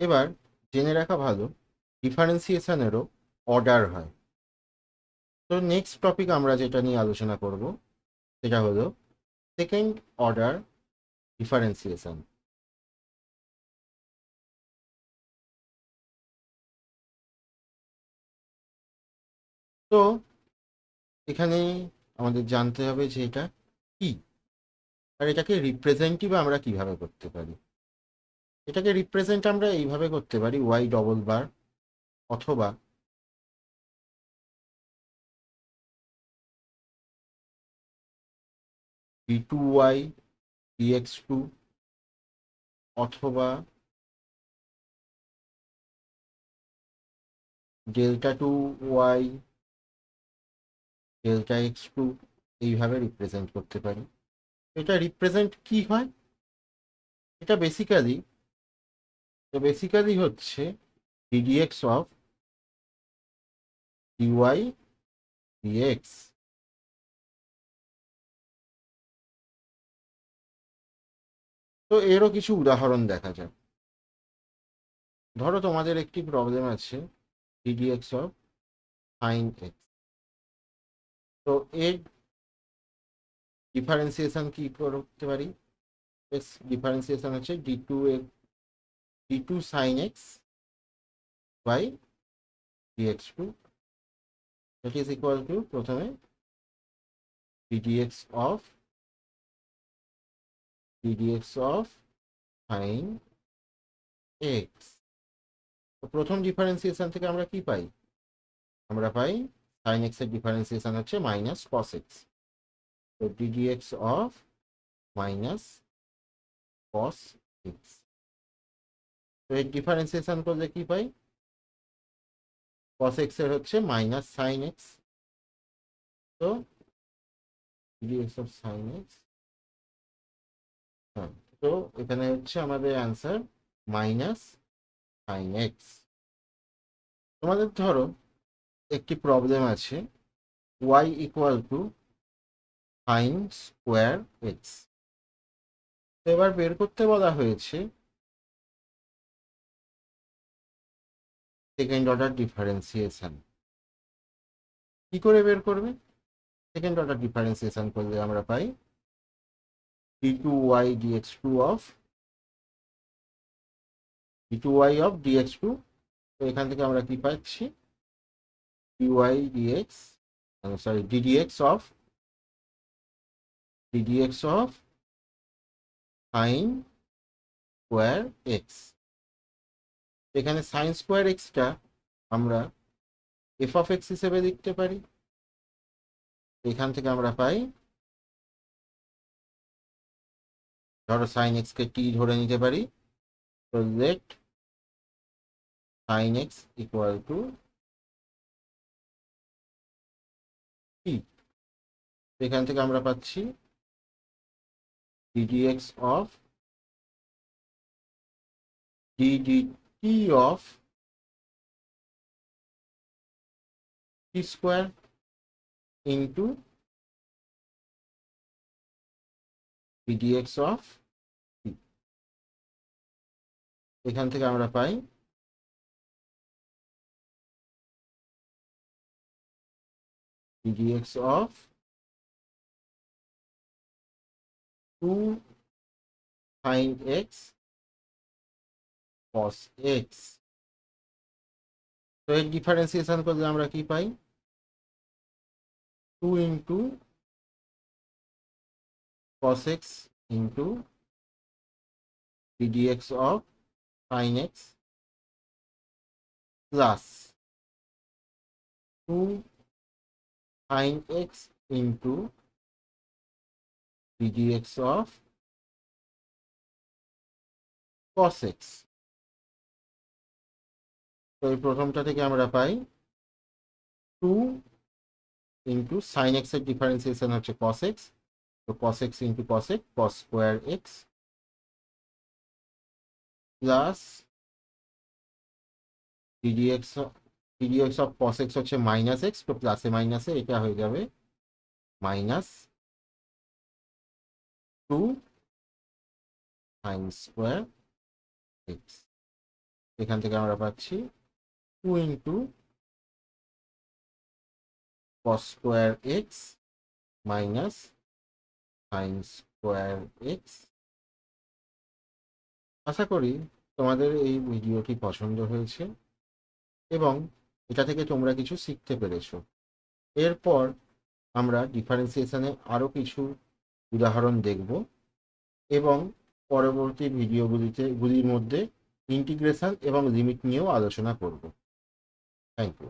এবার জেনে রাখা ভালো ডিফারেন্সিয়েশনেরও অর্ডার হয়। তো নেক্সট টপিক আমরা যেটা নিয়ে আলোচনা করব সেটা হলো সেকেন্ড অর্ডার ডিফারেন্সিয়েশন। তো এখানে আমাদের জানতে হবে যে এটা কি, আর এটাকে রিপ্রেজেন্টই বা আমরা কিভাবে করতে পারি। এটাকে রিপ্রেজেন্ট আমরা এইভাবে করতে পারি ওয়াই ডবল বার, অথবা d two y dx two, অথবা delta two y delta x two, এইভাবে রিপ্রেজেন্ট করতে পারি। এটা রিপ্রেজেন্ট কি হয়? এটা বেসিক্যালি হচ্ছে ডিডিএক্স অফ ডিওয়াই ডিএক্স। তো এরও কিছু উদাহরণ দেখা যাক। ধরো তোমাদের একটি প্রবলেম আছে ডিডিএক্স অফ সাইন এক্স। তো এর ডিফারেন্সিয়েশন কি করতে পারি? ডিফারেন্সিয়েশন হচ্ছে d two sine x by dx two, that is equal to প্রথমে ডিডিএক্স অফ সাইন এক্স। তো প্রথম ডিফারেন্সিয়েশন থেকে আমরা কি পাই? আমরা পাই সাইন এক্স এর ডিফারেন্সিয়েশন হচ্ছে মাইনাস কস এক্স। তো ddx of minus cos x. তো এর ডিফারেন্সিয়েশন করলে কি পাই? কস এক্স এর হচ্ছে মাইনাস সাইন এক্স। তো ডিডিএক্স অফ সাইন এক্স, হ্যাঁ, তো এখানে হচ্ছে আমাদের অ্যান্সার মাইনাস সাইন এক্স। তোমাদের ধরো একটি প্রবলেম আছে y equal to sine square x. তো এবার বের করতে বলা হয়েছে সেকেন্ড অর্ডার ডিফারেন্সিয়েশন। কি করে বের করবে? সেকেন্ড অর্ডার ডিফারেন্সিয়েশন করলে আমরা পাই d two y dx two of dx two. তো এখান থেকে আমরা কি পাচ্ছি? Dy dx, sorry, ddx of sine square x. এখানে সাইন স্কোয়ার এক্সটা আমরা এফ অফ এক্স হিসেবে লিখতে পারি। এখান থেকে আমরা পাই, ধরো সাইন এক্স কে টি ধরে নিতে পারি। তো let sine x equal to t. এখান থেকে আমরা পাচ্ছি ddx of ddt of t square into ddx of t. এখান থেকে আমরা পাই ddx of two sine x cos x. তো এর ডিফারেন্সিয়েশন করলে আমরা কি পাই? Two into cos x into ddx of sine x plus two sine x into ddx of cos x. তো এই প্রথমটা থেকে আমরা পাই টু ইন্টু সাইন এক্স এর ডিফারেন্সিয়েশন হচ্ছে কস এক্স। তো cos x into cos x, cos square x, plus ddx ddx of cos x হচ্ছে মাইনাস এক্স। তো প্লাসে মাইনাসে এটা হয়ে যাবে minus two sine square x. এখান থেকে আমরা পাচ্ছি 2 into cos square x minus sine square x. আশা করি তোমাদের এই ভিডিওটি পছন্দ হয়েছে এবং এটা থেকে তোমরা কিছু শিখতে পেরেছো। এরপর আমরা ডিফারেন্সিয়েশনে আরও কিছু উদাহরণ দেখব এবং পরবর্তী ভিডিওগুলির মধ্যে ইন্টিগ্রেশন এবং লিমিট নিয়েও আলোচনা করব। Thank you.